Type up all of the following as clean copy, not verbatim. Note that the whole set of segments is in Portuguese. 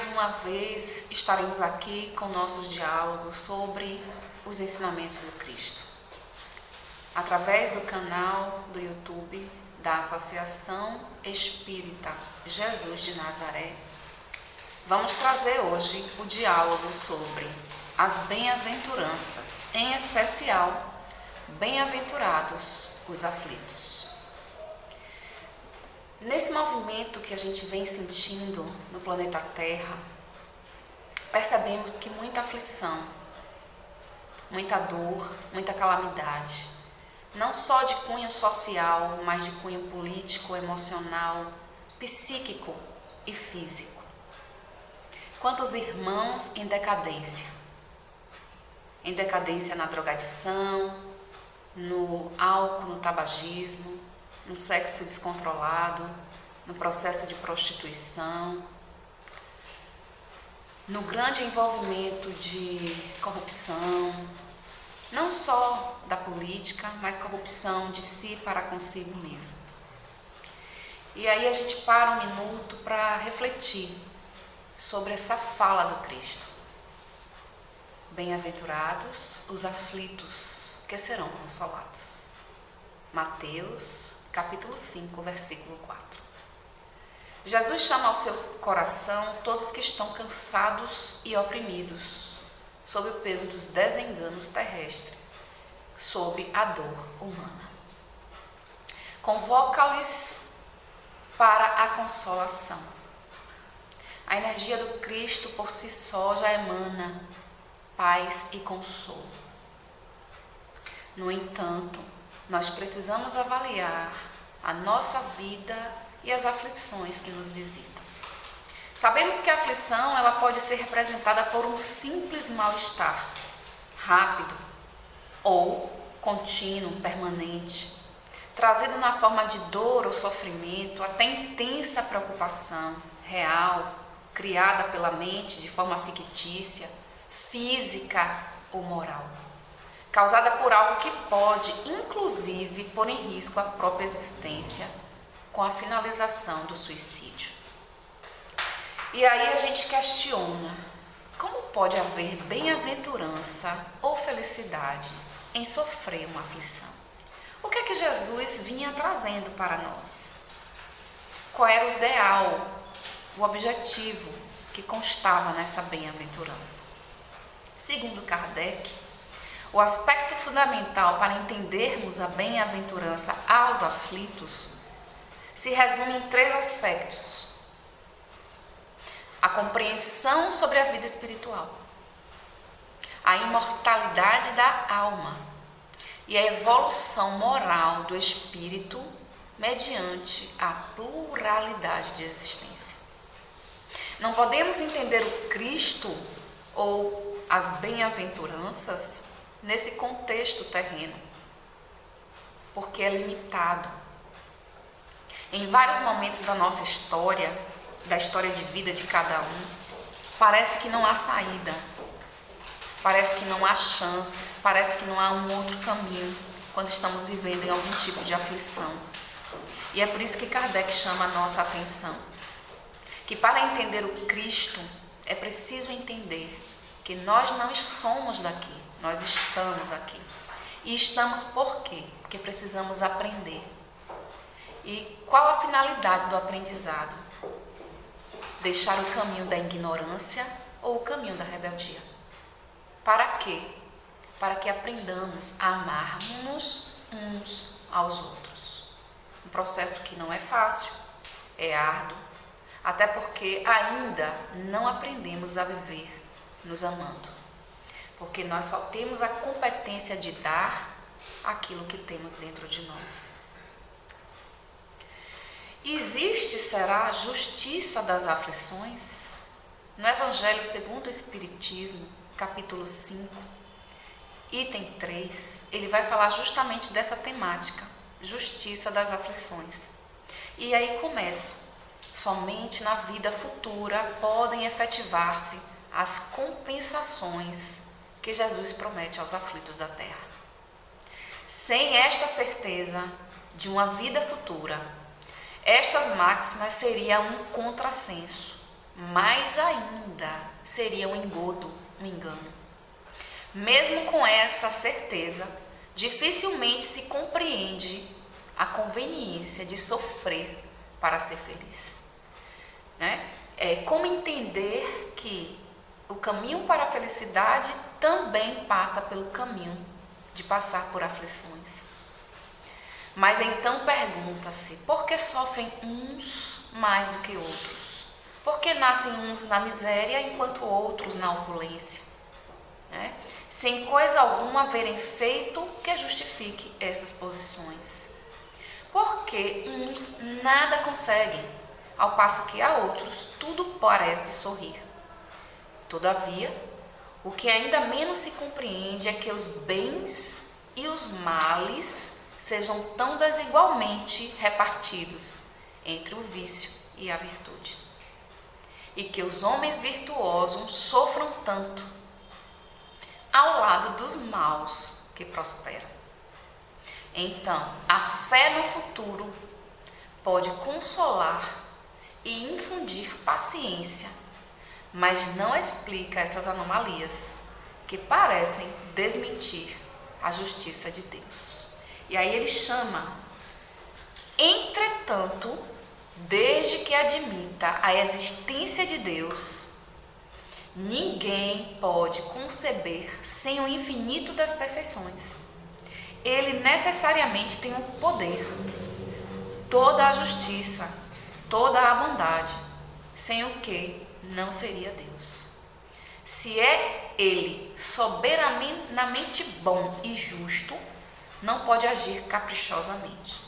uma vez estaremos aqui com nossos diálogos sobre os ensinamentos do Cristo. Através do canal do YouTube da Associação Espírita Jesus de Nazaré, vamos trazer hoje o diálogo sobre as bem-aventuranças, em especial, bem-aventurados os aflitos. Nesse movimento que a gente vem sentindo no planeta Terra, percebemos que muita aflição, muita dor, muita calamidade, não só de cunho social, mas de cunho político, emocional, psíquico e físico. Quantos irmãos em decadência na drogadição, no álcool, no tabagismo, no sexo descontrolado, no processo de prostituição, no grande envolvimento de corrupção, não só da política, mas corrupção de si para consigo mesmo. E aí a gente para um minuto para refletir sobre essa fala do Cristo. Bem-aventurados os aflitos, que serão consolados. Mateus, capítulo 5, versículo 4. Jesus chama ao seu coração todos que estão cansados e oprimidos, sob o peso dos desenganos terrestres, sob a dor humana. Convoca-lhes para a consolação. A energia do Cristo por si só já emana paz e consolo. No entanto, nós precisamos avaliar a nossa vida e as aflições que nos visitam. Sabemos que a aflição ela pode ser representada por um simples mal-estar, rápido ou contínuo, permanente, trazido na forma de dor ou sofrimento, até intensa preocupação real, criada pela mente de forma fictícia, física ou moral, causada por algo que pode, inclusive, pôr em risco a própria existência com a finalização do suicídio. E aí a gente questiona, como pode haver bem-aventurança ou felicidade em sofrer uma aflição? O que é que Jesus vinha trazendo para nós? Qual era o ideal, o objetivo que constava nessa bem-aventurança? Segundo Kardec, o aspecto fundamental para entendermos a bem-aventurança aos aflitos se resume em 3 aspectos: a compreensão sobre a vida espiritual, a imortalidade da alma e a evolução moral do espírito mediante a pluralidade de existência. Não podemos entender o Cristo ou as bem-aventuranças nesse contexto terreno, porque é limitado. Em vários momentos da nossa história, da história de vida de cada um, parece que não há saída, parece que não há chances, parece que não há um outro caminho quando estamos vivendo em algum tipo de aflição. E é por isso que Kardec chama a nossa atenção, que para entender o Cristo é preciso entender que nós não somos daqui, nós estamos aqui. E estamos por quê? Porque precisamos aprender. E qual a finalidade do aprendizado? Deixar o caminho da ignorância ou o caminho da rebeldia? Para quê? Para que aprendamos a amarmos uns aos outros. Um processo que não é fácil, é árduo, até porque ainda não aprendemos a viver nos amando. Porque nós só temos a competência de dar aquilo que temos dentro de nós. Existe, será, a justiça das aflições? No Evangelho segundo o Espiritismo, capítulo 5, item 3, ele vai falar justamente dessa temática, justiça das aflições. E aí começa: somente na vida futura podem efetivar-se as compensações que Jesus promete aos aflitos da terra. Sem esta certeza de uma vida futura, estas máximas seriam um contrassenso, mais ainda seria um engodo, um engano. Mesmo com essa certeza, dificilmente se compreende a conveniência de sofrer para ser feliz. Como entender que o caminho para a felicidade também passa pelo caminho de passar por aflições. Mas então pergunta-se, por que sofrem uns mais do que outros? Por que nascem uns na miséria enquanto outros na opulência? Sem coisa alguma haverem feito que justifique essas posições. Porque uns nada conseguem, ao passo que a outros tudo parece sorrir. Todavia, o que ainda menos se compreende é que os bens e os males sejam tão desigualmente repartidos entre o vício e a virtude. E que os homens virtuosos sofram tanto ao lado dos maus que prosperam. Então, a fé no futuro pode consolar e infundir paciência, mas não explica essas anomalias que parecem desmentir a justiça de Deus. E aí ele chama, entretanto, desde que admita a existência de Deus, ninguém pode conceber sem o infinito das perfeições. Ele necessariamente tem o poder, toda a justiça, toda a bondade, sem o que não seria Deus. Se é Ele soberanamente bom e justo, não pode agir caprichosamente.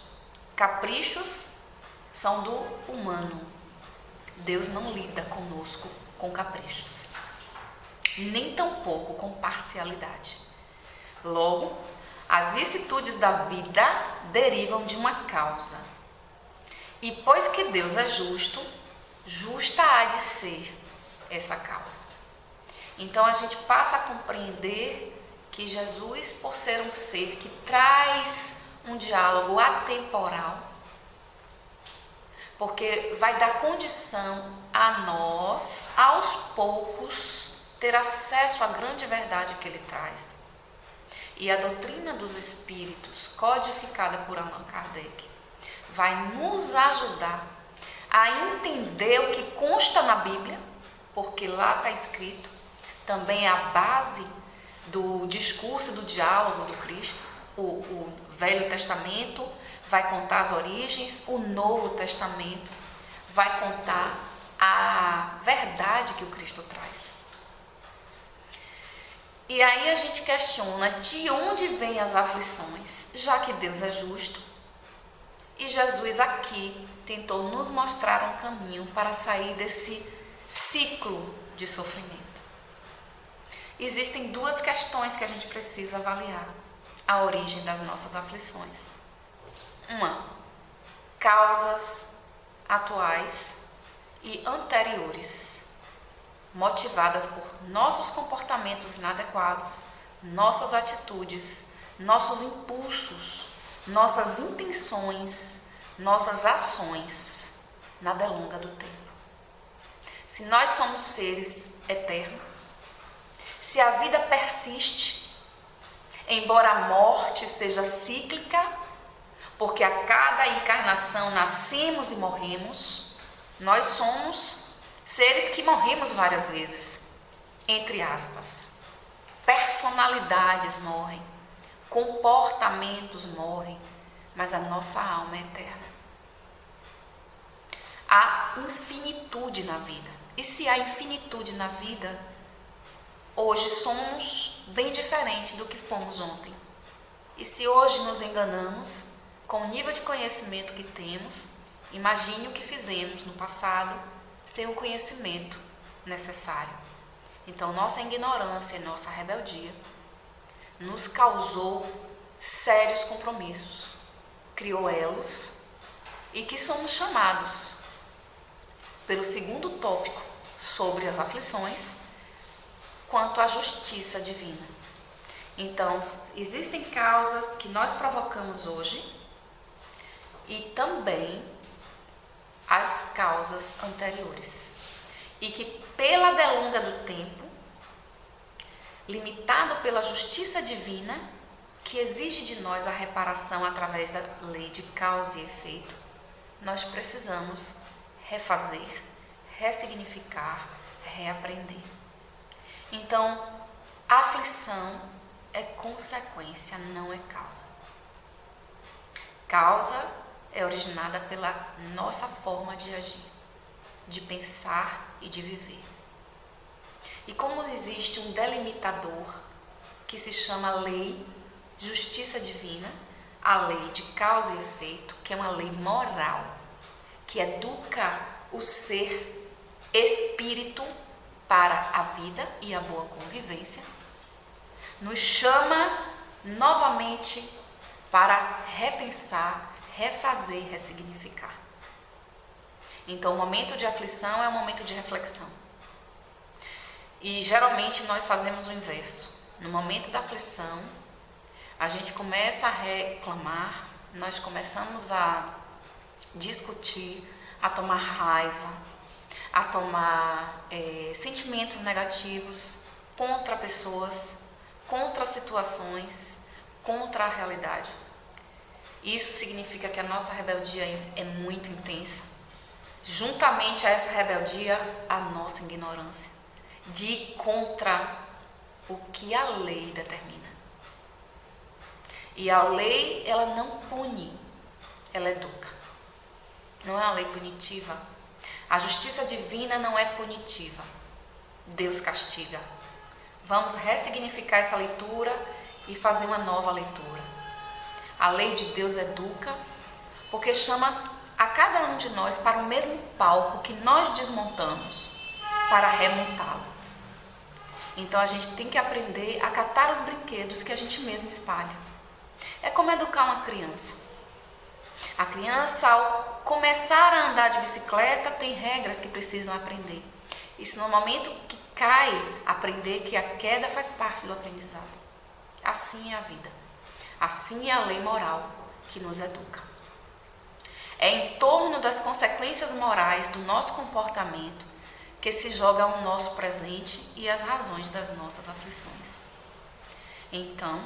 Caprichos são do humano. Deus não lida conosco com caprichos, nem tampouco com parcialidade. Logo, as vicissitudes da vida derivam de uma causa. E pois que Deus é justo, justa há de ser essa causa. Então a gente passa a compreender que Jesus, por ser um ser que traz um diálogo atemporal, porque vai dar condição a nós, aos poucos, ter acesso à grande verdade que ele traz. E a doutrina dos espíritos, codificada por Allan Kardec, vai nos ajudar a entender o que consta na Bíblia, porque lá está escrito, também é a base do discurso, do diálogo do Cristo. O Velho Testamento vai contar as origens, o Novo Testamento vai contar a verdade que o Cristo traz. E aí a gente questiona de onde vêm as aflições, já que Deus é justo. E Jesus aqui tentou nos mostrar um caminho para sair desse ciclo de sofrimento. Existem duas questões que a gente precisa avaliar a origem das nossas aflições. Uma, causas atuais e anteriores, motivadas por nossos comportamentos inadequados, nossas atitudes, nossos impulsos, nossas intenções, nossas ações na delonga do tempo. Se nós somos seres eternos, se a vida persiste, embora a morte seja cíclica, porque a cada encarnação nascemos e morremos, nós somos seres que morremos várias vezes, entre aspas. Personalidades morrem, comportamentos morrem, mas a nossa alma é eterna. Há infinitude na vida. E se há infinitude na vida, hoje somos bem diferentes do que fomos ontem. E se hoje nos enganamos, com o nível de conhecimento que temos, imagine o que fizemos no passado sem o conhecimento necessário. Então, nossa ignorância e nossa rebeldia nos causou sérios compromissos, criou elos, e que somos chamados pelo segundo tópico sobre as aflições, quanto à justiça divina. Então, existem causas que nós provocamos hoje e também as causas anteriores. e que pela delonga do tempo, limitado pela justiça divina, que exige de nós a reparação através da lei de causa e efeito, nós precisamos refazer, ressignificar, reaprender. Então, a aflição é consequência, não é causa. Causa é originada pela nossa forma de agir, de pensar e de viver. E como existe um delimitador que se chama lei, justiça divina, a lei de causa e efeito, que é uma lei moral, que educa o ser espírito para a vida e a boa convivência, nos chama novamente para repensar, refazer, ressignificar. Então, o momento de aflição é um momento de reflexão. E geralmente nós fazemos o inverso. No momento da aflição, a gente começa a reclamar, nós começamos a discutir, a tomar raiva, a tomar sentimentos negativos contra pessoas, contra situações, contra a realidade. Isso significa que a nossa rebeldia é muito intensa. Juntamente a essa rebeldia, a nossa ignorância de ir contra o que a lei determina. E a lei, ela não pune, ela educa. Não é uma lei punitiva. A justiça divina não é punitiva. Deus castiga. Vamos ressignificar essa leitura e fazer uma nova leitura. A lei de Deus educa, porque chama a cada um de nós para o mesmo palco que nós desmontamos, para remontá-lo. Então a gente tem que aprender a catar os brinquedos que a gente mesmo espalha. É como educar uma criança. A criança, ao começar a andar de bicicleta, tem regras que precisam aprender. E se no momento que cai, aprender que a queda faz parte do aprendizado. Assim é a vida. Assim é a lei moral que nos educa. É em torno das consequências morais do nosso comportamento que se joga o nosso presente e as razões das nossas aflições. Então,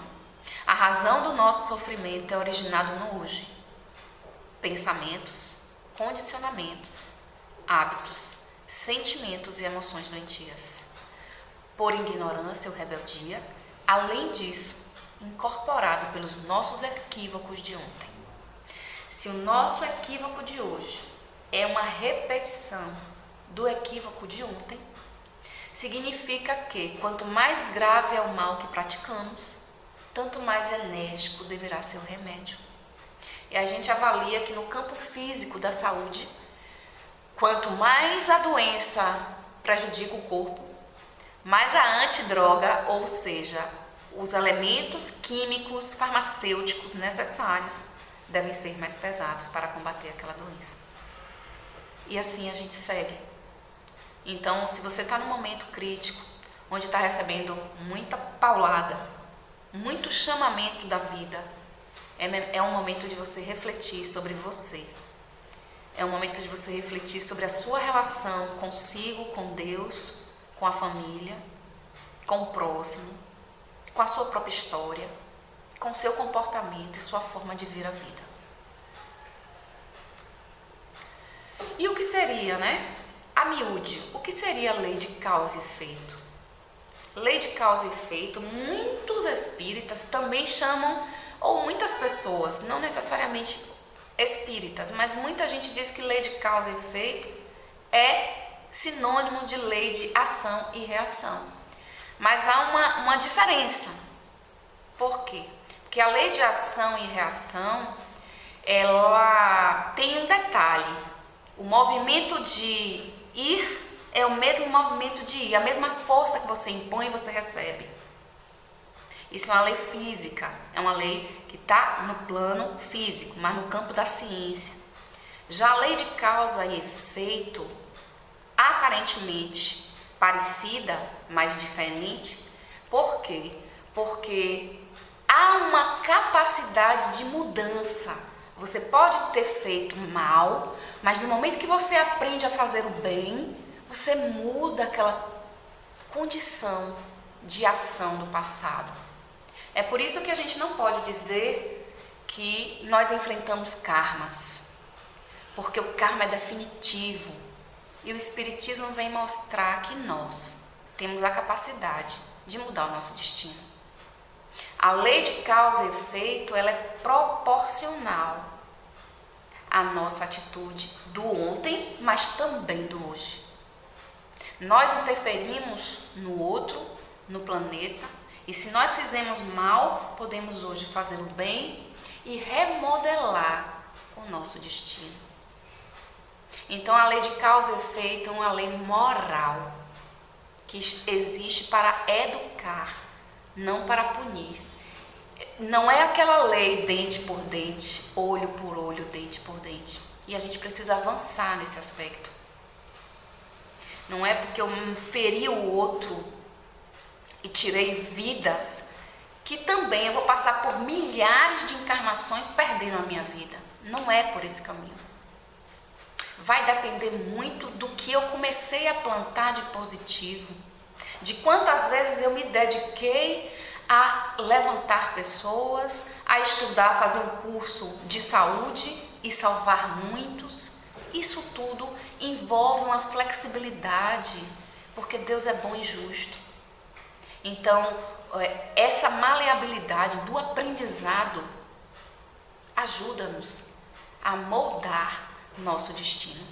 a razão do nosso sofrimento é originada no hoje. Pensamentos, condicionamentos, hábitos, sentimentos e emoções doentias. Por ignorância ou rebeldia, além disso, incorporado pelos nossos equívocos de ontem. Se o nosso equívoco de hoje é uma repetição do equívoco de ontem, significa que quanto mais grave é o mal que praticamos, tanto mais enérgico deverá ser o remédio. E a gente avalia que no campo físico da saúde, quanto mais a doença prejudica o corpo, mais a antidroga, ou seja, os elementos químicos farmacêuticos necessários, devem ser mais pesados para combater aquela doença. E assim a gente segue. Então, se você está num momento crítico, onde está recebendo muita paulada, muito chamamento da vida, é um momento de você refletir sobre você. É um momento de você refletir sobre a sua relação consigo, com Deus, com a família, com o próximo, com a sua própria história, com o seu comportamento e sua forma de ver a vida. E o que seria, a miúde, o que seria a lei de causa e efeito? Lei de causa e efeito, muitos espíritas também chamam, ou muitas pessoas, não necessariamente espíritas, mas muita gente diz que lei de causa e efeito é sinônimo de lei de ação e reação. Mas há uma diferença. Por quê? Porque a lei de ação e reação, ela tem um detalhe. O movimento de ir é o mesmo movimento de ir, a mesma força que você impõe, você recebe. Isso é uma lei física, é uma lei que está no plano físico, mas no campo da ciência. Já a lei de causa e efeito, aparentemente parecida, mas diferente. Por quê? Porque há uma capacidade de mudança. Você pode ter feito mal, mas no momento que você aprende a fazer o bem, você muda aquela condição de ação do passado. É por isso que a gente não pode dizer que nós enfrentamos karmas, porque o karma é definitivo e o Espiritismo vem mostrar que nós temos a capacidade de mudar o nosso destino. A lei de causa e efeito, ela é proporcional à nossa atitude do ontem, mas também do hoje. Nós interferimos no outro, no planeta, e se nós fizemos mal, podemos hoje fazer o bem e remodelar o nosso destino. Então a lei de causa e efeito é uma lei moral que existe para educar, não para punir. Não é aquela lei dente por dente, olho por olho, dente por dente. E a gente precisa avançar nesse aspecto. Não é porque eu feri o outro e tirei vidas que também eu vou passar por milhares de encarnações perdendo a minha vida. Não é por esse caminho. Vai depender muito do que eu comecei a plantar de positivo, de quantas vezes eu me dediquei a levantar pessoas, a estudar, fazer um curso de saúde e salvar muitos. Isso tudo envolve uma flexibilidade, porque Deus é bom e justo. Então, essa maleabilidade do aprendizado ajuda-nos a moldar nosso destino.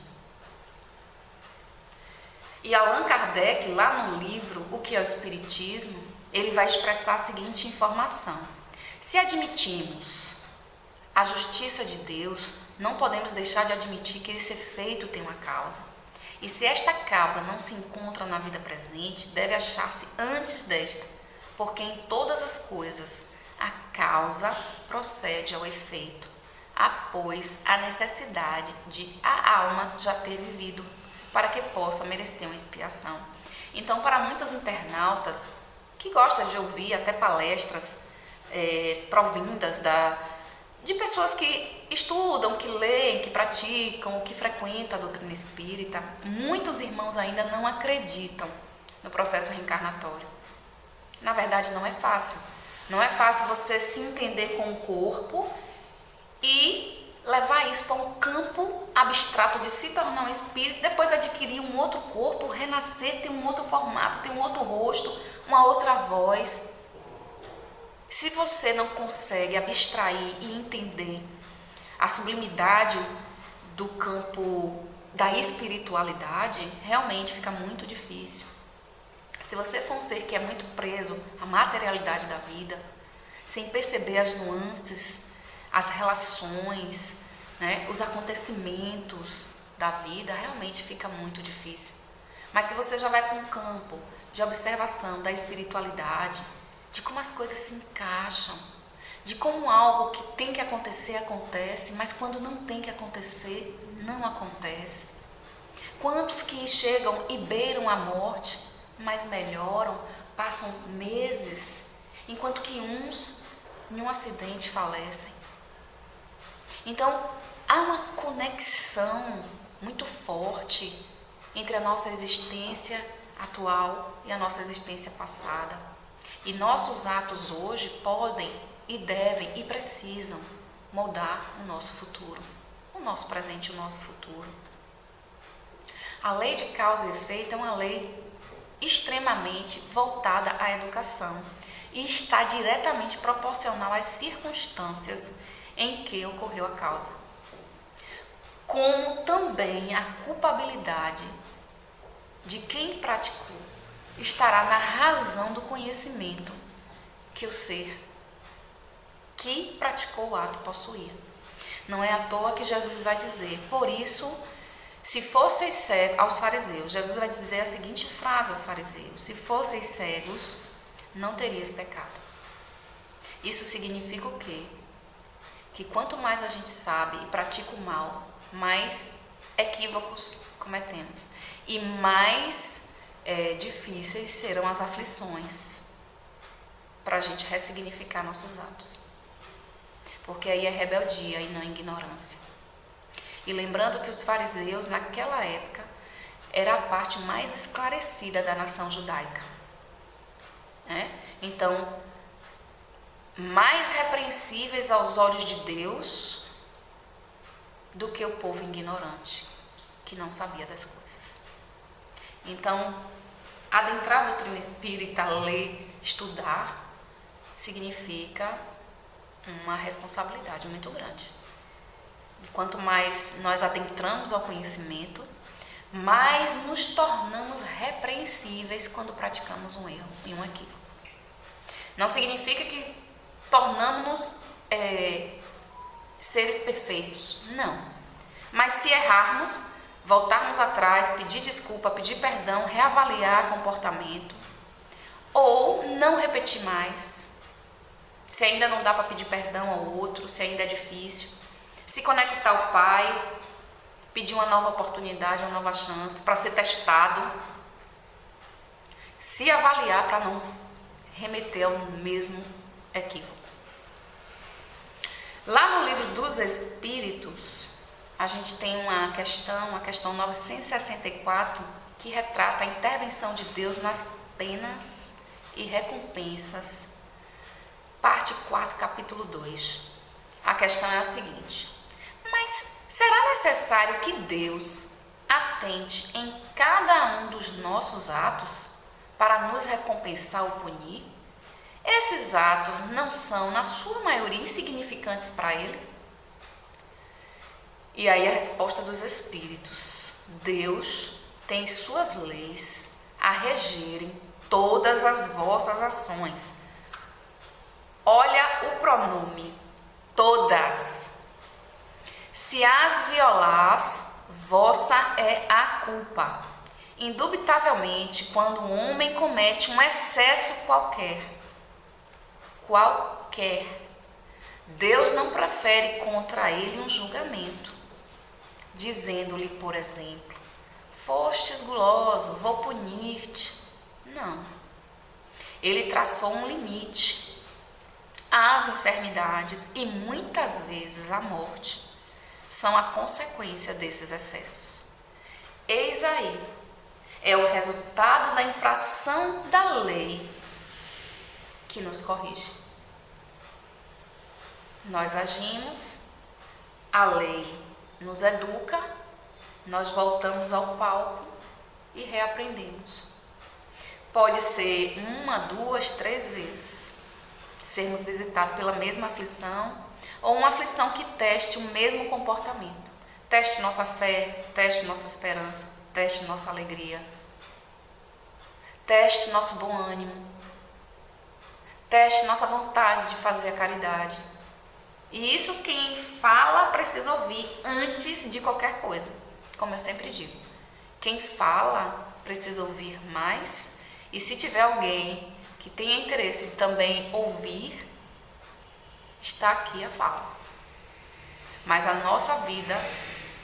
E Allan Kardec, lá no livro O que é o Espiritismo, ele vai expressar a seguinte informação: se admitimos a justiça de Deus, não podemos deixar de admitir que esse efeito tem uma causa. E se esta causa não se encontra na vida presente, deve achar-se antes desta, porque em todas as coisas a causa procede ao efeito, após a necessidade de a alma já ter vivido, para que possa merecer uma expiação. Então, para muitos internautas que gostam de ouvir até palestras provindas de pessoas que estudam, que leem, que praticam, que frequentam a doutrina espírita, muitos irmãos ainda não acreditam no processo reencarnatório. Na verdade, não é fácil. Não é fácil você se entender com o corpo e levar isso para um campo abstrato de se tornar um espírito, depois adquirir um outro corpo, renascer, ter um outro formato, ter um outro rosto, uma outra voz. Se você não consegue abstrair e entender a sublimidade do campo da espiritualidade, realmente fica muito difícil. Se você for um ser que é muito preso à materialidade da vida, sem perceber as nuances, as relações, né, os acontecimentos da vida, realmente fica muito difícil. Mas se você já vai para um campo de observação da espiritualidade, de como as coisas se encaixam, de como algo que tem que acontecer, acontece, mas quando não tem que acontecer, não acontece. Quantos que chegam e beiram a morte, mas melhoram, passam meses, enquanto que uns, em um acidente, falecem. Então, há uma conexão muito forte entre a nossa existência atual e a nossa existência passada. E nossos atos hoje podem e devem e precisam moldar o nosso futuro, o nosso presente e o nosso futuro. A lei de causa e efeito é uma lei extremamente voltada à educação e está diretamente proporcional às circunstâncias em que ocorreu a causa, como também a culpabilidade de quem praticou estará na razão do conhecimento que o ser que praticou o ato possuía. Não é à toa que Jesus vai dizer, por isso, se fosseis cegos, aos fariseus, Jesus vai dizer a seguinte frase aos fariseus: se fosseis cegos, não terias pecado. Isso significa o quê? Que quanto mais a gente sabe e pratica o mal, mais equívocos cometemos. E mais difíceis serão as aflições para a gente ressignificar nossos atos. Porque aí é rebeldia e não ignorância. E lembrando que os fariseus, naquela época, era a parte mais esclarecida da nação judaica. Então, mais repreensíveis aos olhos de Deus do que o povo ignorante, que não sabia das coisas. Então, adentrar a doutrina espírita, ler, estudar, significa uma responsabilidade muito grande. E quanto mais nós adentramos ao conhecimento, mais nos tornamos repreensíveis quando praticamos um erro e um equívoco. Não significa que tornamos-nos seres perfeitos, não. Mas se errarmos, voltarmos atrás, pedir desculpa, pedir perdão, reavaliar comportamento, ou não repetir mais. Se ainda não dá para pedir perdão ao outro, se ainda é difícil, se conectar ao Pai, pedir uma nova oportunidade, uma nova chance para ser testado, se avaliar para não remeter ao mesmo equívoco. Lá no livro dos Espíritos, a gente tem uma questão 964, que retrata a intervenção de Deus nas penas e recompensas, parte 4, capítulo 2. A questão é a seguinte: mas será necessário que Deus atente em cada um dos nossos atos para nos recompensar ou punir? Esses atos não são, na sua maioria, insignificantes para Ele? E aí a resposta dos Espíritos: Deus tem suas leis a regerem todas as vossas ações. Olha o pronome, todas. Se as violás, vossa é a culpa. Indubitavelmente, quando um homem comete um excesso qualquer, Deus não profere contra ele um julgamento, dizendo-lhe, por exemplo, fostes guloso, vou punir-te. Não. Ele traçou um limite. As enfermidades e muitas vezes a morte são a consequência desses excessos. Eis aí, é o resultado da infração da lei que nos corrige. Nós agimos, a lei nos educa, nós voltamos ao palco e reaprendemos. Pode ser 1, 2, 3 vezes sermos visitados pela mesma aflição, ou uma aflição que teste o mesmo comportamento. Teste nossa fé, teste nossa esperança, teste nossa alegria, teste nosso bom ânimo, teste nossa vontade de fazer a caridade. E isso quem fala precisa ouvir antes de qualquer coisa, como eu sempre digo. Quem fala precisa ouvir mais, e se tiver alguém que tenha interesse em também ouvir, está aqui a fala. Mas a nossa vida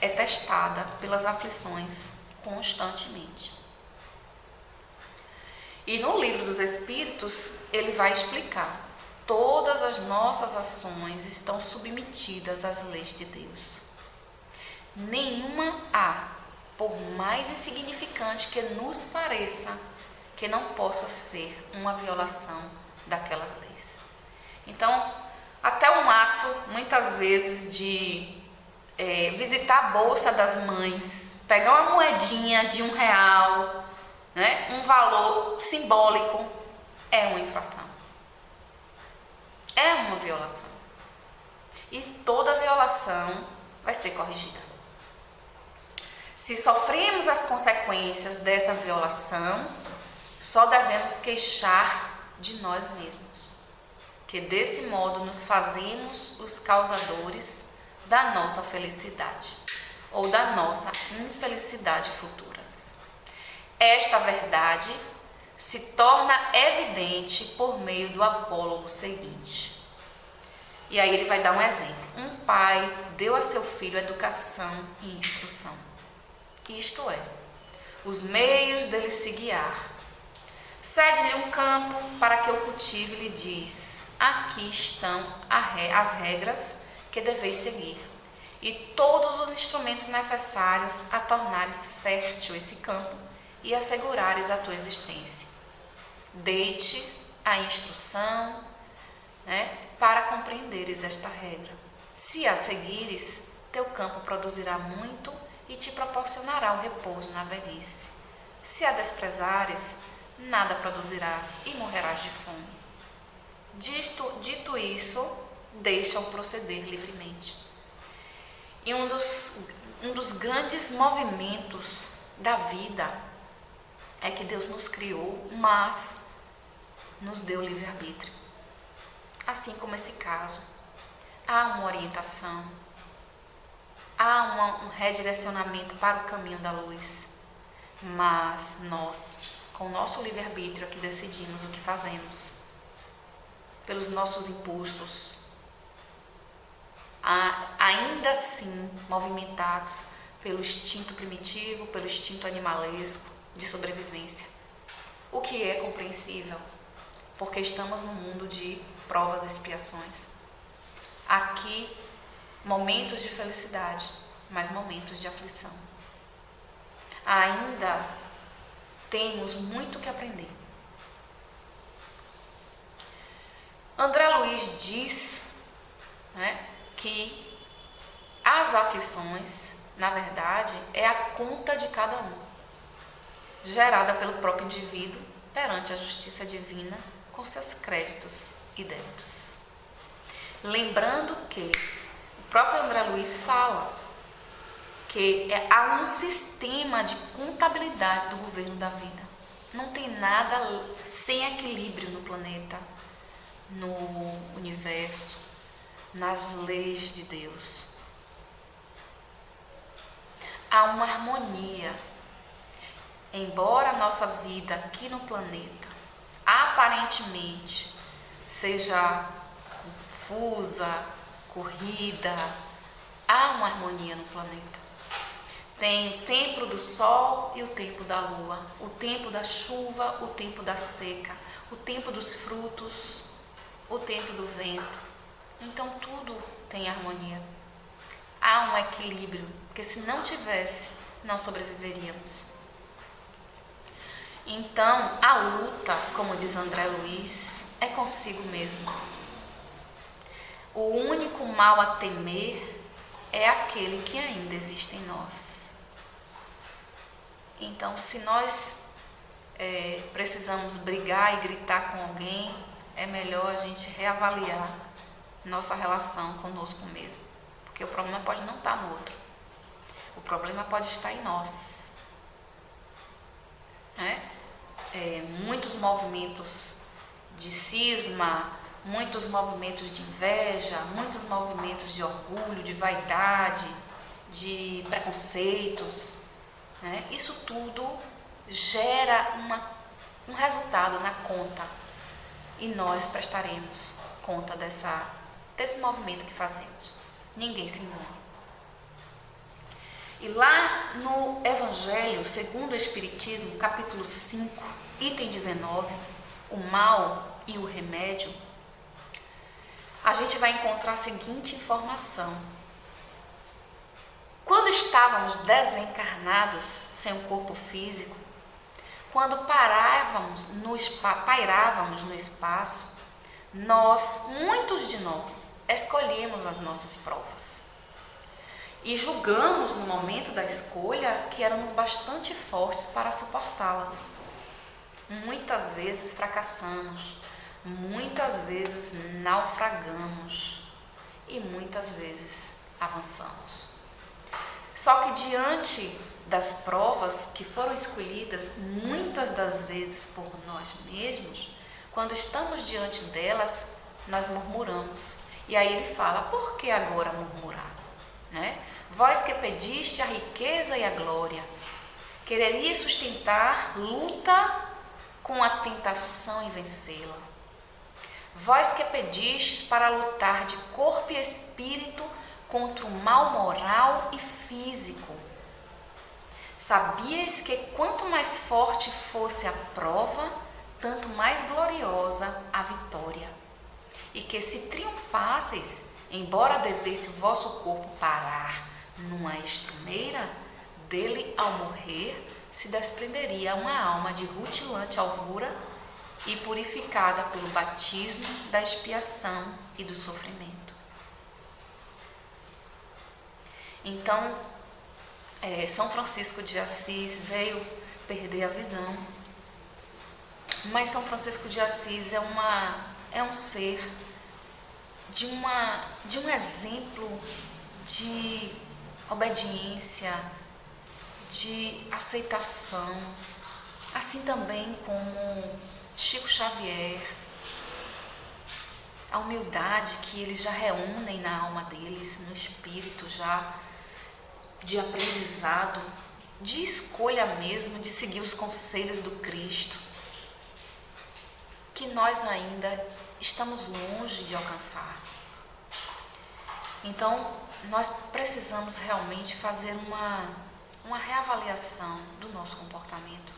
é testada pelas aflições constantemente. E no livro dos Espíritos, ele vai explicar: todas as nossas ações estão submetidas às leis de Deus. Nenhuma há, por mais insignificante que nos pareça, que não possa ser uma violação daquelas leis. Então, até um ato, muitas vezes, de visitar a bolsa das mães, pegar uma moedinha de R$1, né, um valor simbólico, é uma infração. É uma violação. E toda violação vai ser corrigida. Se sofremos as consequências dessa violação, só devemos queixar de nós mesmos, que desse modo nos fazemos os causadores da nossa felicidade ou da nossa infelicidade futuras. Esta verdade se torna evidente por meio do apólogo seguinte. E aí ele vai dar um exemplo. Um pai deu a seu filho educação e instrução, isto é, os meios dele se guiar. Cede-lhe um campo para que o cultive e lhe diz: aqui estão as regras que deveis seguir. e todos os instrumentos necessários a tornares fértil esse campo e assegurares a tua existência. Dei-te a instrução, para compreenderes esta regra. Se a seguires, teu campo produzirá muito e te proporcionará o repouso na velhice. Se a desprezares, nada produzirás e morrerás de fome. Dito isso, deixa-o proceder livremente. E um dos grandes movimentos da vida é que Deus nos criou, mas nos deu livre-arbítrio. Assim como esse caso, há uma orientação, há um redirecionamento para o caminho da luz, mas nós, com o nosso livre-arbítrio, é que decidimos o que fazemos, pelos nossos impulsos, ainda assim movimentados pelo instinto primitivo, pelo instinto animalesco de sobrevivência, o que é compreensível, porque estamos num mundo de provas e expiações. Aqui, momentos de felicidade, mas momentos de aflição. Ainda temos muito que aprender. André Luiz diz, que as aflições, na verdade, é a conta de cada um, gerada pelo próprio indivíduo perante a justiça divina com seus créditos e débitos. Lembrando que o próprio André Luiz fala que há um sistema de contabilidade do governo da vida. Não tem nada sem equilíbrio no planeta, no universo, nas leis de Deus. Há uma harmonia. Embora a nossa vida aqui no planeta aparentemente seja confusa, corrida, há uma harmonia no planeta. Tem o tempo do sol e o tempo da lua, o tempo da chuva, o tempo da seca, o tempo dos frutos, o tempo do vento. Então tudo tem harmonia. Há um equilíbrio, porque se não tivesse, não sobreviveríamos. Então, a luta, como diz André Luiz, é consigo mesmo. O único mal a temer é aquele que ainda existe em nós. Então, se nós precisamos brigar e gritar com alguém, é melhor a gente reavaliar nossa relação conosco mesmo. Porque o problema pode não estar no outro. O problema pode estar em nós. Muitos movimentos de cisma, muitos movimentos de inveja, muitos movimentos de orgulho, de vaidade, de preconceitos, isso tudo gera um resultado na conta e nós prestaremos conta desse movimento que fazemos. Ninguém se engana. E lá no Evangelho, segundo o Espiritismo, capítulo 5, item 19, o mal e o remédio, a gente vai encontrar a seguinte informação. Quando estávamos desencarnados, sem um corpo físico, quando pairávamos no espaço, muitos de nós, escolhemos as nossas provas. E julgamos no momento da escolha que éramos bastante fortes para suportá-las. Muitas vezes fracassamos, muitas vezes naufragamos e muitas vezes avançamos. Só que diante das provas que foram escolhidas muitas das vezes por nós mesmos, quando estamos diante delas, nós murmuramos. E aí ele fala, por que agora murmurar? Vós que pediste a riqueza e a glória, quereria sustentar luta com a tentação e vencê-la. Vós que pedistes para lutar de corpo e espírito contra o mal moral e físico. Sabias que quanto mais forte fosse a prova, tanto mais gloriosa a vitória. E que se triunfasseis, embora devesse o vosso corpo parar numa estimeira, dele ao morrer se desprenderia uma alma de rutilante alvura e purificada pelo batismo da expiação e do sofrimento. Então, São Francisco de Assis veio perder a visão, mas São Francisco de Assis é um ser de um exemplo de obediência, de aceitação, assim também como Chico Xavier, a humildade que eles já reúnem na alma deles, no espírito já de aprendizado, de escolha mesmo, de seguir os conselhos do Cristo, que nós ainda estamos longe de alcançar. Então, nós precisamos realmente fazer uma reavaliação do nosso comportamento.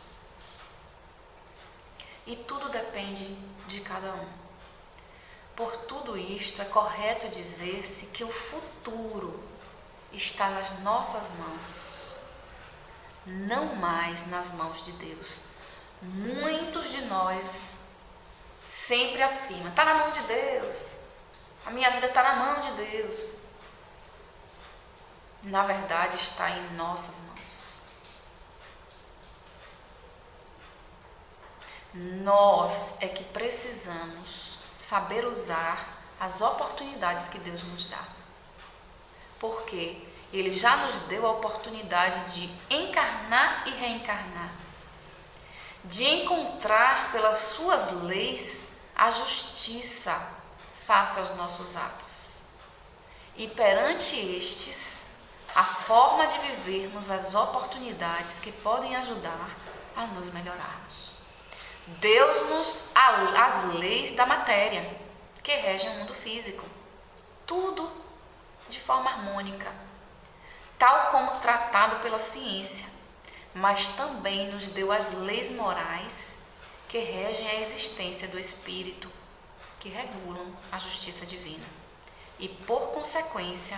E tudo depende de cada um. Por tudo isto, é correto dizer-se que o futuro está nas nossas mãos, não mais nas mãos de Deus. Muitos de nós sempre afirmam: está na mão de Deus, a minha vida está na mão de Deus. Na verdade, está em nossas mãos. Nós é que precisamos saber usar as oportunidades que Deus nos dá. Porque Ele já nos deu a oportunidade de encarnar e reencarnar, de encontrar pelas suas leis a justiça face aos nossos atos. E perante estes, a forma de vivermos as oportunidades que podem ajudar a nos melhorarmos. Deu-nos as leis da matéria que regem o mundo físico, tudo de forma harmônica, tal como tratado pela ciência, mas também nos deu as leis morais que regem a existência do espírito, que regulam a justiça divina e, por consequência,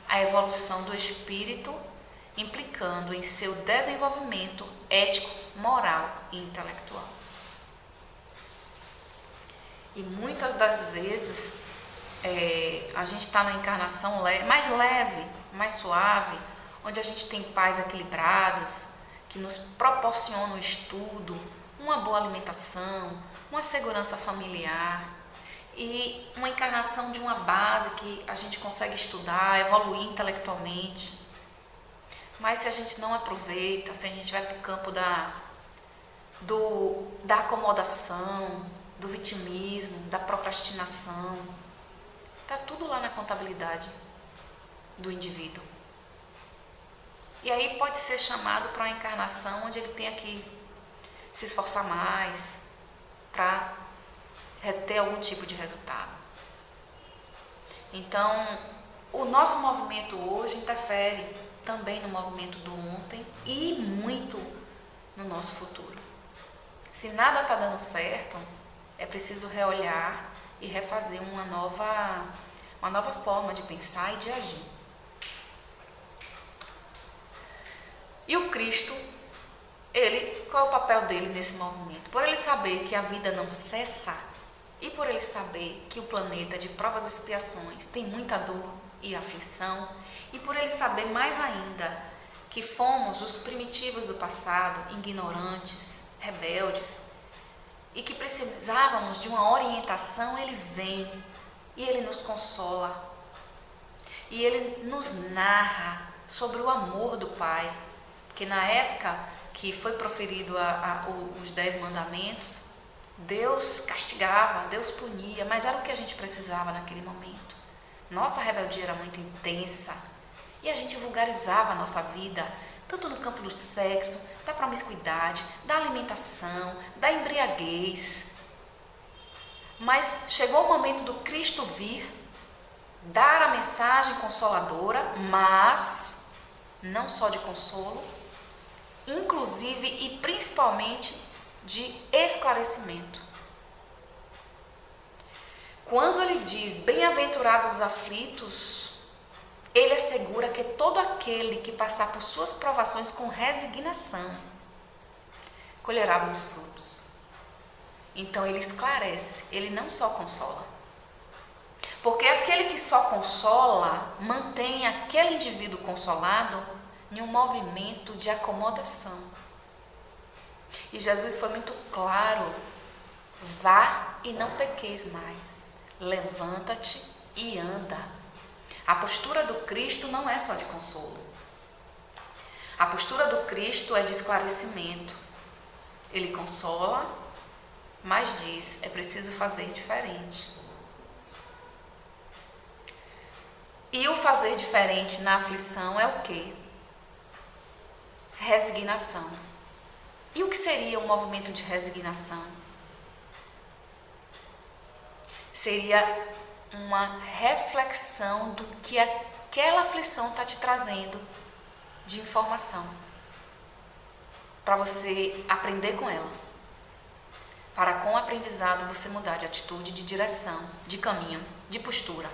a evolução do espírito, implicando em seu desenvolvimento ético, moral e intelectual. E muitas das vezes a gente está numa encarnação mais leve, mais suave, onde a gente tem pais equilibrados, que nos proporcionam o estudo, uma boa alimentação, uma segurança familiar e uma encarnação de uma base que a gente consegue estudar, evoluir intelectualmente. Mas se a gente não aproveita, se a gente vai para o campo da acomodação, do vitimismo, da procrastinação, está tudo lá na contabilidade do indivíduo. E aí pode ser chamado para uma encarnação onde ele tenha que se esforçar mais para reter algum tipo de resultado. Então, o nosso movimento hoje interfere também no movimento do ontem e muito no nosso futuro. Se nada está dando certo, é preciso reolhar e refazer uma nova forma de pensar e de agir. E o Cristo, qual é o papel dele nesse movimento? Por ele saber que a vida não cessa e por ele saber que o planeta é de provas e expiações tem muita dor e aflição, e por ele saber mais ainda que fomos os primitivos do passado, ignorantes, rebeldes, e que precisávamos de uma orientação, ele vem e ele nos consola. E ele nos narra sobre o amor do Pai, que na época que foi proferido os 10 mandamentos, Deus castigava, Deus punia, mas era o que a gente precisava naquele momento. Nossa rebeldia era muito intensa e a gente vulgarizava a nossa vida, tanto no campo do sexo, da promiscuidade, da alimentação, da embriaguez. Mas chegou o momento do Cristo vir, dar a mensagem consoladora, mas não só de consolo, inclusive e principalmente de esclarecimento. Quando ele diz bem-aventurados os aflitos, ele assegura que todo aquele que passar por suas provações com resignação colherá bons frutos. Então ele esclarece, ele não só consola. Porque aquele que só consola mantém aquele indivíduo consolado em um movimento de acomodação. E Jesus foi muito claro: vá e não pequeis mais, levanta-te e anda. A postura do Cristo não é só de consolo. A postura do Cristo é de esclarecimento. Ele consola, mas diz: é preciso fazer diferente. E o fazer diferente na aflição é o quê? Resignação. E o que seria um movimento de resignação? Seria uma reflexão do que aquela aflição está te trazendo de informação, para você aprender com ela, para com o aprendizado você mudar de atitude, de direção, de caminho, de postura.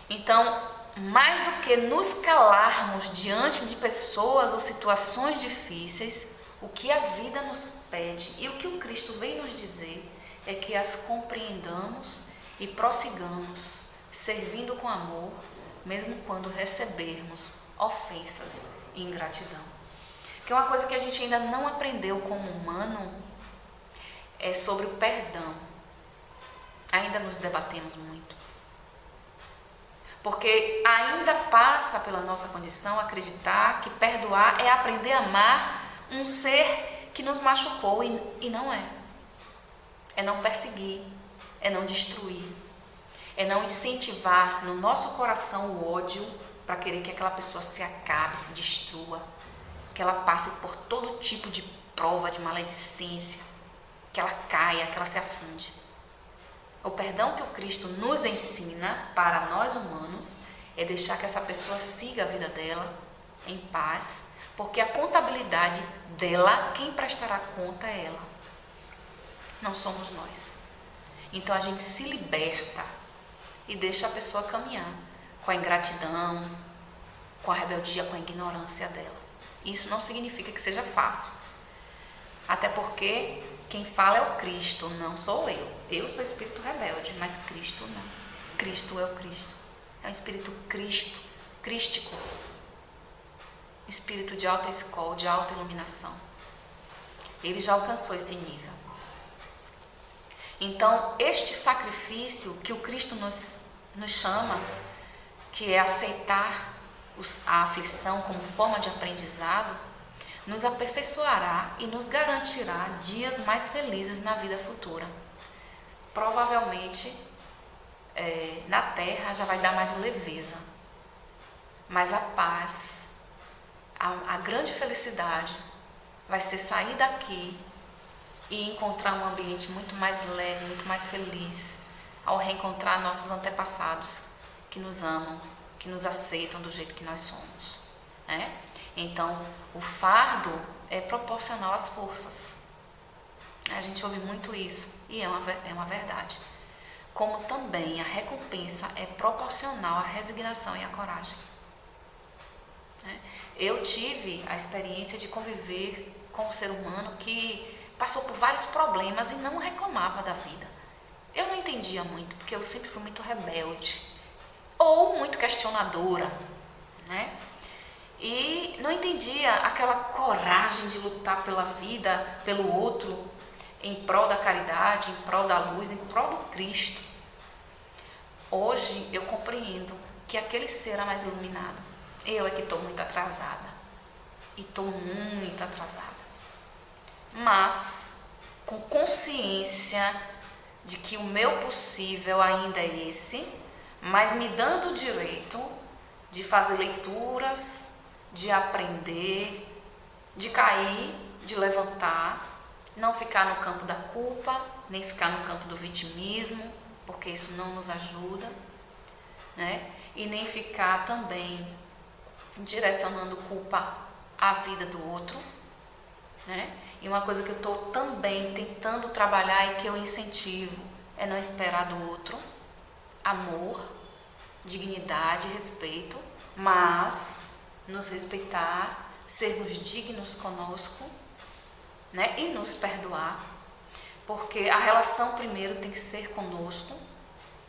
Então, mais do que nos calarmos diante de pessoas ou situações difíceis, o que a vida nos pede e o que o Cristo vem nos dizer é que as compreendamos e prossigamos, servindo com amor, mesmo quando recebermos ofensas e ingratidão. Porque uma coisa que a gente ainda não aprendeu como humano é sobre o perdão. Ainda nos debatemos muito. Porque ainda passa pela nossa condição acreditar que perdoar é aprender a amar um ser que nos machucou e não é. É não perseguir, é não destruir, é não incentivar no nosso coração o ódio para querer que aquela pessoa se acabe, se destrua, que ela passe por todo tipo de prova de maledicência, que ela caia, que ela se afunde. O perdão que o Cristo nos ensina para nós humanos é deixar que essa pessoa siga a vida dela em paz, porque a contabilidade dela, quem prestará conta é ela, não somos nós. Então a gente se liberta e deixa a pessoa caminhar com a ingratidão, com a rebeldia, com a ignorância dela. Isso não significa que seja fácil, até porque quem fala é o Cristo, não sou eu. Eu sou espírito rebelde, mas Cristo não. Cristo é o Cristo. É um espírito crístico. Espírito de alta escola, de alta iluminação. Ele já alcançou esse nível. Então, este sacrifício que o Cristo nos chama, que é aceitar a aflição como forma de aprendizado, nos aperfeiçoará e nos garantirá dias mais felizes na vida futura. Provavelmente, na Terra já vai dar mais leveza, mas a paz, a grande felicidade vai ser sair daqui e encontrar um ambiente muito mais leve, muito mais feliz, ao reencontrar nossos antepassados que nos amam, que nos aceitam do jeito que nós somos, né? Então, o fardo é proporcional às forças. A gente ouve muito isso e é uma verdade. Como também a recompensa é proporcional à resignação e à coragem. Eu tive a experiência de conviver com um ser humano que passou por vários problemas e não reclamava da vida. Eu não entendia muito, porque eu sempre fui muito rebelde ou muito questionadora, né? E não entendia aquela coragem de lutar pela vida, pelo outro, em prol da caridade, em prol da luz, em prol do Cristo. Hoje eu compreendo que aquele ser era mais iluminado. Eu é que estou muito atrasada. E estou muito atrasada. Mas com consciência de que o meu possível ainda é esse, mas me dando o direito de fazer leituras, de aprender, de cair, de levantar, não ficar no campo da culpa, nem ficar no campo do vitimismo, porque isso não nos ajuda, né? E nem ficar também direcionando culpa à vida do outro, né? E uma coisa que eu estou também tentando trabalhar e que eu incentivo é não esperar do outro amor, dignidade, respeito, mas nos respeitar, sermos dignos conosco, né? E nos perdoar, porque a relação primeiro tem que ser conosco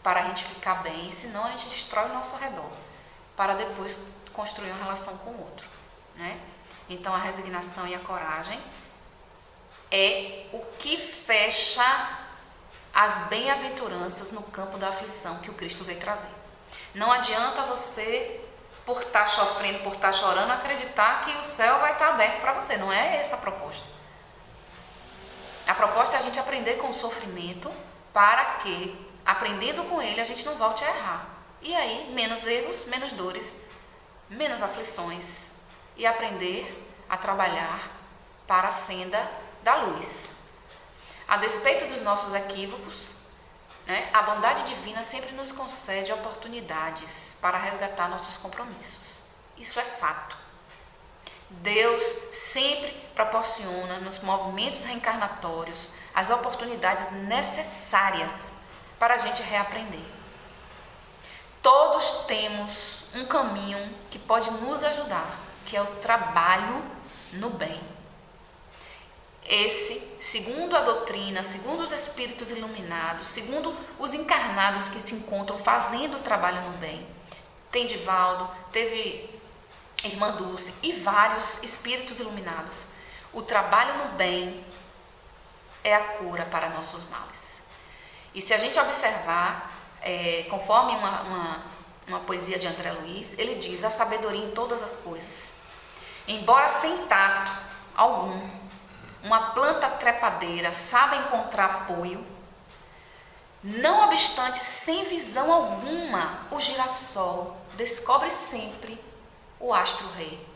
para a gente ficar bem, senão a gente destrói o nosso redor, para depois construir uma relação com o outro, né? Então a resignação e a coragem é o que fecha as bem-aventuranças no campo da aflição que o Cristo veio trazer. Não adianta você, por estar sofrendo, por estar chorando, acreditar que o céu vai estar aberto para você. Não é essa a proposta. A proposta é a gente aprender com o sofrimento para que, aprendendo com ele, a gente não volte a errar. E aí, menos erros, menos dores, menos aflições. E aprender a trabalhar para a senda da luz. A despeito dos nossos equívocos, né, a bondade divina sempre nos concede oportunidades para resgatar nossos compromissos. Isso é fato. Deus sempre proporciona nos movimentos reencarnatórios as oportunidades necessárias para a gente reaprender. Todos temos um caminho que pode nos ajudar, que é o trabalho no bem. Esse, segundo a doutrina, segundo os espíritos iluminados, segundo os encarnados que se encontram fazendo o trabalho no bem, tem Divaldo, teve Irmã Dulce e vários espíritos iluminados, o trabalho no bem é a cura para nossos males. E se a gente observar, conforme uma poesia de André Luiz, ele diz: a sabedoria em todas as coisas. Embora sem tato algum, uma planta trepadeira sabe encontrar apoio, não obstante, sem visão alguma, o girassol descobre sempre o astro-rei.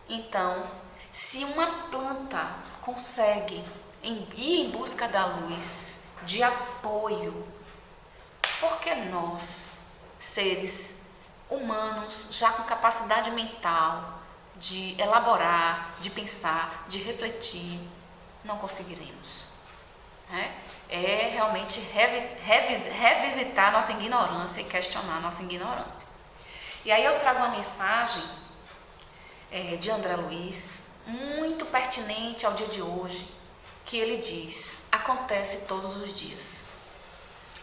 Então, se uma planta consegue ir em busca da luz, de apoio, por que nós, seres humanos, já com capacidade mental, de elaborar, de pensar, de refletir, não conseguiremos? É realmente revisitar nossa ignorância e questionar nossa ignorância. E aí eu trago uma mensagem de André Luiz, muito pertinente ao dia de hoje, que ele diz: acontece todos os dias.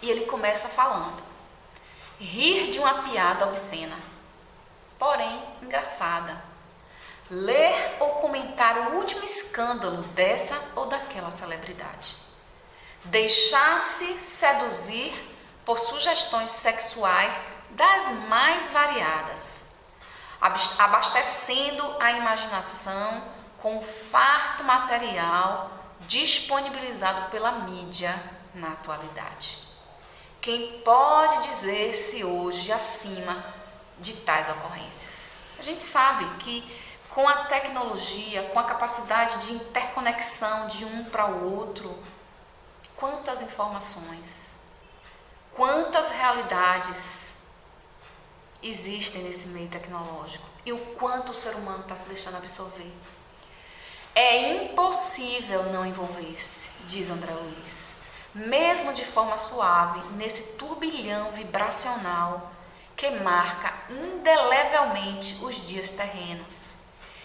E ele começa falando: rir de uma piada obscena, porém engraçada. Ler ou comentar o último escândalo dessa ou daquela celebridade. Deixar-se seduzir por sugestões sexuais das mais variadas, abastecendo a imaginação com o farto material disponibilizado pela mídia na atualidade. Quem pode dizer-se hoje acima de tais ocorrências? A gente sabe que com a tecnologia, com a capacidade de interconexão de um para o outro, quantas informações, quantas realidades existem nesse meio tecnológico e o quanto o ser humano está se deixando absorver. É impossível não envolver-se, diz André Luiz, mesmo de forma suave, nesse turbilhão vibracional que marca indelevelmente os dias terrenos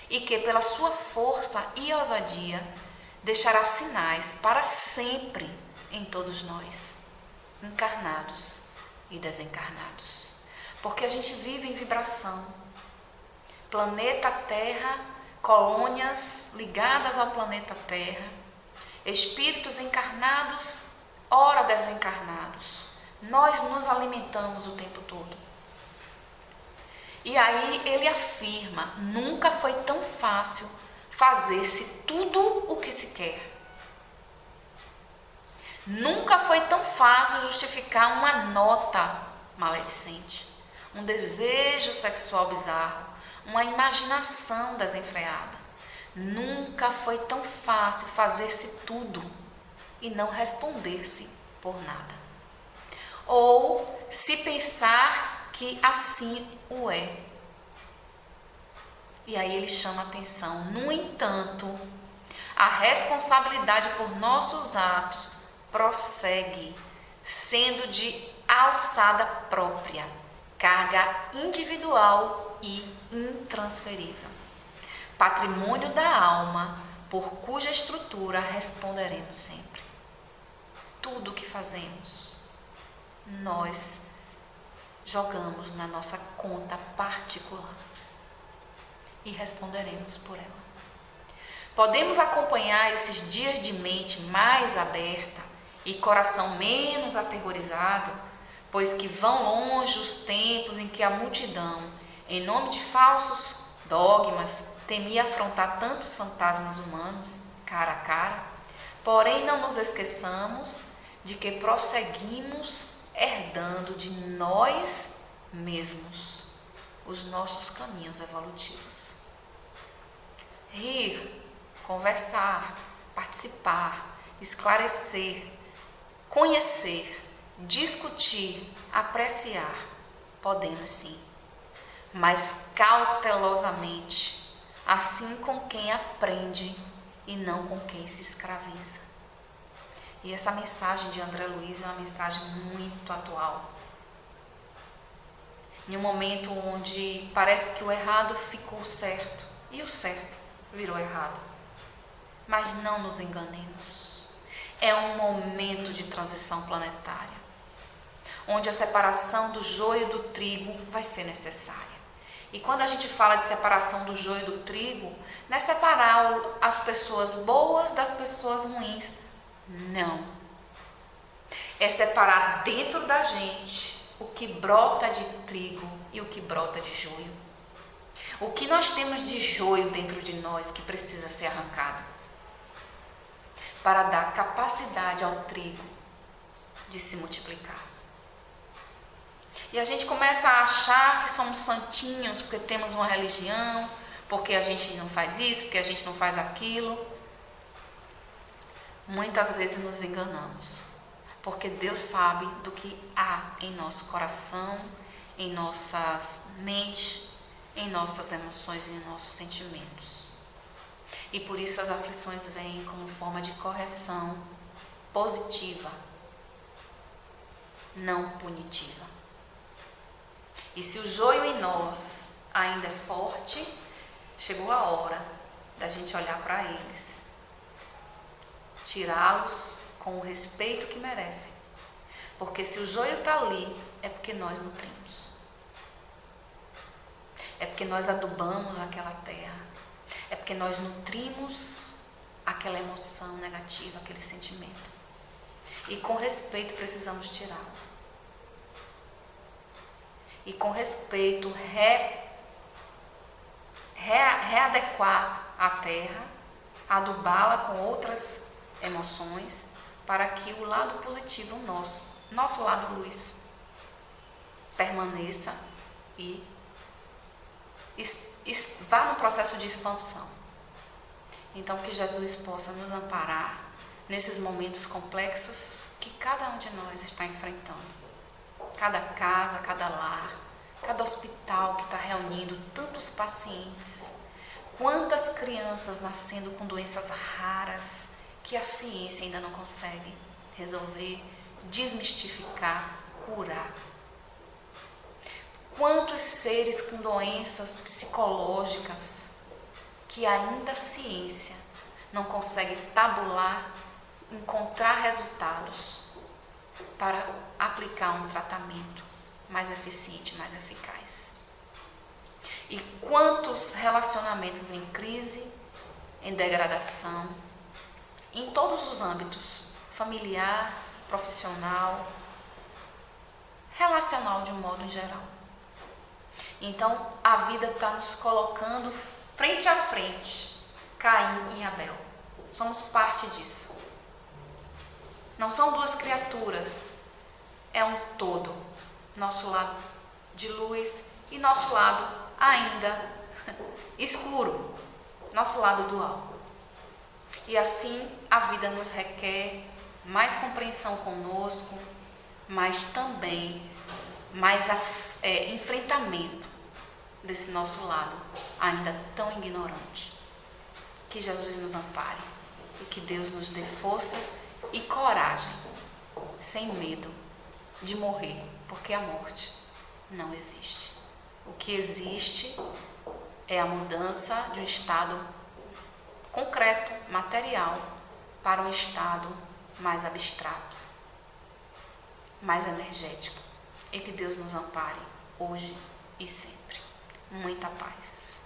e que, pela sua força e ousadia, deixará sinais para sempre em todos nós, encarnados e desencarnados. Porque a gente vive em vibração. Planeta Terra, colônias ligadas ao planeta Terra, espíritos encarnados, ora desencarnados. Nós nos alimentamos o tempo todo. E aí ele afirma: nunca foi tão fácil fazer-se tudo o que se quer. Nunca foi tão fácil justificar uma nota maledicente, um desejo sexual bizarro, uma imaginação desenfreada. Nunca foi tão fácil fazer-se tudo e não responder-se por nada. Ou se pensar que assim o é. E aí ele chama a atenção: no entanto, a responsabilidade por nossos atos prossegue, sendo de alçada própria, carga individual e intransferível, patrimônio da alma, por cuja estrutura responderemos sempre. Tudo o que fazemos, nós jogamos na nossa conta particular e responderemos por ela. Podemos acompanhar esses dias de mente mais aberta e coração menos aterrorizado, pois que vão longe os tempos em que a multidão, em nome de falsos dogmas, temia afrontar tantos fantasmas humanos, cara a cara. Porém, não nos esqueçamos de que prosseguimos herdando de nós mesmos os nossos caminhos evolutivos. Rir, conversar, participar, esclarecer, conhecer, discutir, apreciar, podemos sim, mas cautelosamente, assim com quem aprende e não com quem se escraviza. E essa mensagem de André Luiz é uma mensagem muito atual. Em um momento onde parece que o errado ficou certo e o certo virou errado. Mas não nos enganemos. É um momento de transição planetária, onde a separação do joio do trigo vai ser necessária. E quando a gente fala de separação do joio do trigo, não é separar as pessoas boas das pessoas ruins. Não. É separar dentro da gente o que brota de trigo e o que brota de joio. O que nós temos de joio dentro de nós que precisa ser arrancado para dar capacidade ao trigo de se multiplicar. E a gente começa a achar que somos santinhos porque temos uma religião, porque a gente não faz isso, porque a gente não faz aquilo. Muitas vezes nos enganamos, porque Deus sabe do que há em nosso coração, em nossa mente, em nossas emoções e em nossos sentimentos. E por isso as aflições vêm como forma de correção positiva, não punitiva. E se o joio em nós ainda é forte, chegou a hora da gente olhar para eles, tirá-los com o respeito que merecem. Porque se o joio está ali, é porque nós nutrimos. É porque nós adubamos aquela terra. É porque nós nutrimos aquela emoção negativa, aquele sentimento. E com respeito precisamos tirá-lo. E com respeito readequar a terra, adubá-la com outras emoções, para que o lado positivo nosso lado luz, permaneça e vá no processo de expansão. Então que Jesus possa nos amparar nesses momentos complexos que cada um de nós está enfrentando. Cada casa, cada lar, cada hospital que está reunindo tantos pacientes. Quantas crianças nascendo com doenças raras que a ciência ainda não consegue resolver, desmistificar, curar. Quantos seres com doenças psicológicas que ainda a ciência não consegue tabular, encontrar resultados para aplicar um tratamento mais eficiente, mais eficaz. E quantos relacionamentos em crise, em degradação, em todos os âmbitos, familiar, profissional, relacional de um modo em geral. Então, a vida está nos colocando frente a frente, Caim e Abel. Somos parte disso. Não são duas criaturas, é um todo. Nosso lado de luz e nosso lado ainda escuro, nosso lado dual. E assim a vida nos requer mais compreensão conosco, mas também mais enfrentamento desse nosso lado ainda tão ignorante. Que Jesus nos ampare e que Deus nos dê força e coragem, sem medo de morrer, porque a morte não existe. O que existe é a mudança de um estado concreto, material, para um estado mais abstrato, mais energético, e que Deus nos ampare hoje e sempre. Muita paz.